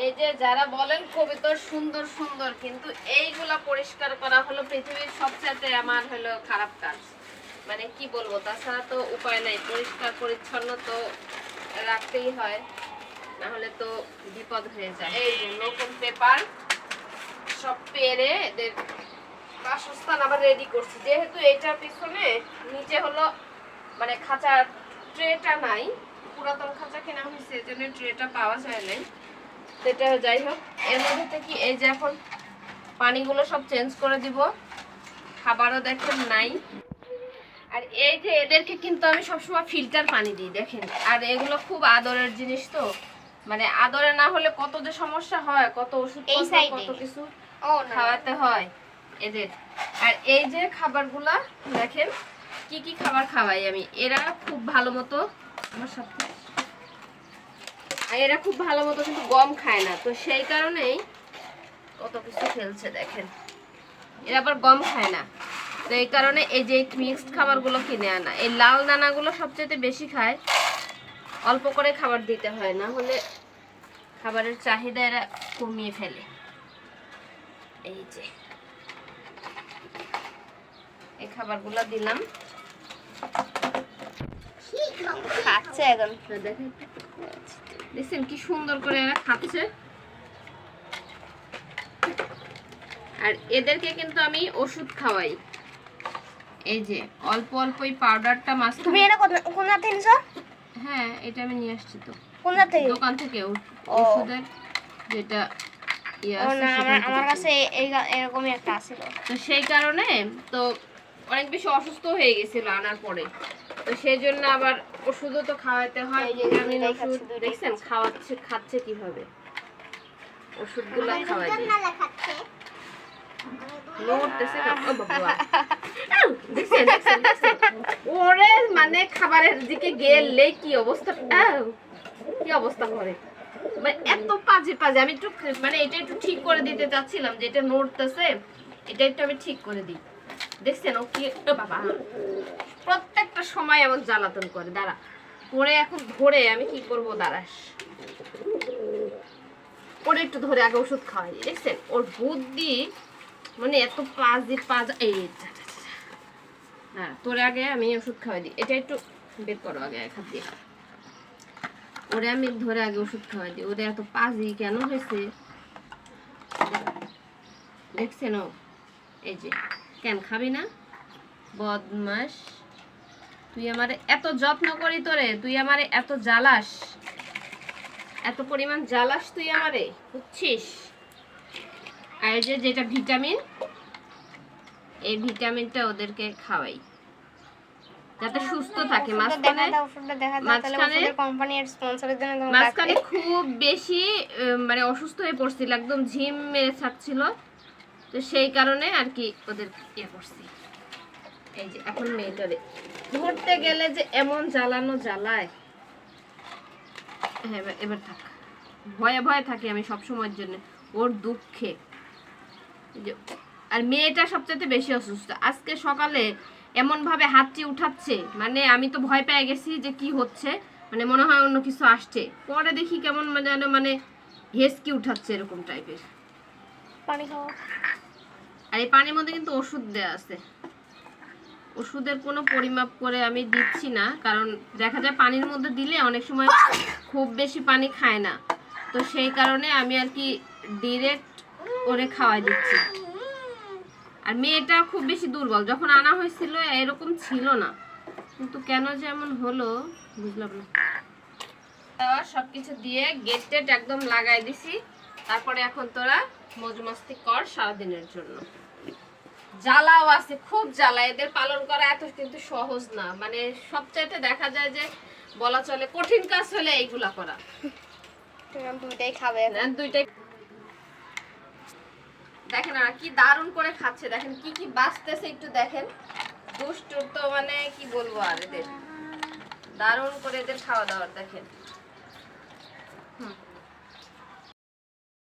এই যে যারা বলেন কবিতা সুন্দর সুন্দর, কিন্তু এইগুলা পরিষ্কার করা হলো পৃথিবীর সবচেয়ে আমার হলো খারাপ কাজ। মানে কি বলবো, তাছাড়া তো উপায় নাই, পরিষ্কার পরিচ্ছন্ন তো রাখতেই হয়, না হলে তো বিপদ হয়ে যায়। এই যে নতুন পেপার সব পেরে এদের বাসস্থান আবার রেডি করছি। যেহেতু এটার পিছনে নিচে হলো মানে খাঁচার ট্রেটা নাই, পুরাতন খাঁচা কেনা হয়েছে, এই জন্য ট্রেটা পাওয়া যায় নাই। সেটা যাই হোক, এর মধ্যে কি এই যে এখন পানিগুলো সব চেঞ্জ করে দিব, খাবারও দেখেন নাই। আর এই যে এদেরকে কিন্তু আমি সবসময় ফিল্টার পানি দিই দেখেন। আর এগুলো খুব আদরের জিনিস, তো মানে আদরে না হলে কত যে সমস্যা হয়, কত ওষুধ কত কিছু খাওয়াতে হয় এদের। আর এই যে খাবারগুলা দেখেন কি কি খাবার খাওয়াই আমি, এরা খুব ভালো মতো আমার সাথে, আর এরা খুব ভালো মতো কিন্তু গম খায় না, তো সেই কারণেই কত কিছু ফেলছে দেখেন। এরা আবার গম খায় না, তো এই কারণে এই যে মিক্সড খাবারগুলো কিনে আনা। এই লাল দানাগুলো সবচেয়ে বেশি খায়, অল্প করে খাবার দিতে হয়, না হলে খাবারের চাহিদা এরা কমিয়ে ফেলে। এই যে এই খাবারগুলো দিলাম, খাচ্ছে এখন। দেখেন দেখছেন কি সুন্দর করে এরা খাচ্ছে। আর এদেরকে কিন্তু আমি ওষুধ খাওয়াই, এই যে অল্প অল্প এই পাউডারটা মাছ। তুমি এটা কোন জায়গা থেকে নিছো? হ্যাঁ, এটা আমি নিয়ে আসছি তো কোন জায়গা থেকে? দোকান থেকে, ওষুধের যেটা আমার কাছে এরকমই একটা ছিল, তো সেই কারণে তো অনেক বেশি অসুস্থ হয়ে গেছিল আনার পরে, তো সেই জন্য আবার ওষুধও তো খাওয়াতে হয়। ভিটামিন ওষুধ দেখছেন খাচ্ছে কিভাবে, ওষুধগুলো খাওয়াই দিই। ওরে মানে খাবারের দিকে গেলে কি অবস্থা, কি অবস্থা করে, মানে এত পাজে পাজে। আমি একটু মানে এটা একটু ঠিক করে দিতে চাচ্ছিলাম, যে এটা নড়তেছে, এটা একটু আমি ঠিক করে দিই। দেখছেন ও কি, বাবা প্রত্যেকটা সময় এমন জ্বালাতন করে। দাঁড়া, পরে এখন ধরে আমি কি করবো, দাঁড়াস, ওরে একটু ধরে আগে ওষুধ খাওয়াই। দেখছেন ওর বুদ্ধি, মানে এত পাজা। এই হ্যাঁ, তোরে আগে আমি ওষুধ খাওয়াই দিই, এটা একটু বের করো আগে এক হাত দিয়ে। ওরে আমি ধরে আগে ওষুধ খাওয়াই দিই, ওরে এত পাজি কেন হয়েছে দেখছেন ও। এই যে কেন খাবি না, বদমাস, তুই আমারে এত যত্ন করি, তোরে তুই আমারে এত জ্বালাস, এত পরিমাণ জ্বালাস তুই আমারে, বুঝছিস? আর এই যে যেটা ভিটামিন, এই ভিটামিনটা ওদেরকে খাওয়াই যাতে সুস্থ থাকে। মাঝখানে খুব বেশি মানে অসুস্থ হয়ে পড়ছিল, একদম ঝিম মেরে থাকছিল, তো সেই কারণে আর কি ওদের ইয়ে করছি। এই যে এখন মেয়েটারে ধরতে গেলে যে এমন জ্বালানো জ্বালায়, হ্যাঁ এবার থাক, ভয়ে ভয়ে থাকি আমি সব সময়ের জন্য ওর দুঃখে। আর মেয়েটা সবচেয়ে বেশি অসুস্থ, আজকে সকালে এমন ভাবে হাতটি উঠাচ্ছে, মানে আমি তো ভয় পেয়ে গেছি যে কি হচ্ছে, মানে মনে হয় অন্য কিছু আসছে। পরে দেখি কেমন যেন মানে হেসকি উঠাচ্ছে এরকম টাইপের। পানি খাওয়া, আর এই পানির মধ্যে কিন্তু ওষুধ দেয়া আছে, ওষুধের কোনো পরিমাপ করে আমি দিচ্ছি না, কারণ দেখা যায় পানির মধ্যে দিলে অনেক সময় খুব বেশি পানি খায় না, তো সেই কারণে আমি আর কি ডিরেক্ট ওরে খাওয়াই দিচ্ছি। আর মেয়েটা খুব বেশি দুর্বল, যখন আনা হয়েছিল এরকম ছিল না, কিন্তু কেন যে এমন হলো বুঝলাম না। সবকিছু দিয়ে গেট টেট একদম লাগাই দিছি, তারপরে এখন তোরা মौज मस्ती কর সারাদিনের জন্য। জ্বালাও আছে, খুব জ্বালা, এদের পালন করা এত কিন্তু সহজ না, মানে সবচাইতে দেখা যায় যে বলা চলে কঠিন কাজ হলে এইগুলা করা। দুইটাই খাবে, দুইটাই দেখেন আর কি দারুণ করে খাচ্ছে, দেখেন কি কি বাঁচতেছে একটু দেখেন। দুষ্টুর তো মানে কি বলবো, আর এদের দারুণ করে এদের খাওয়া দাওয়া দেখেন।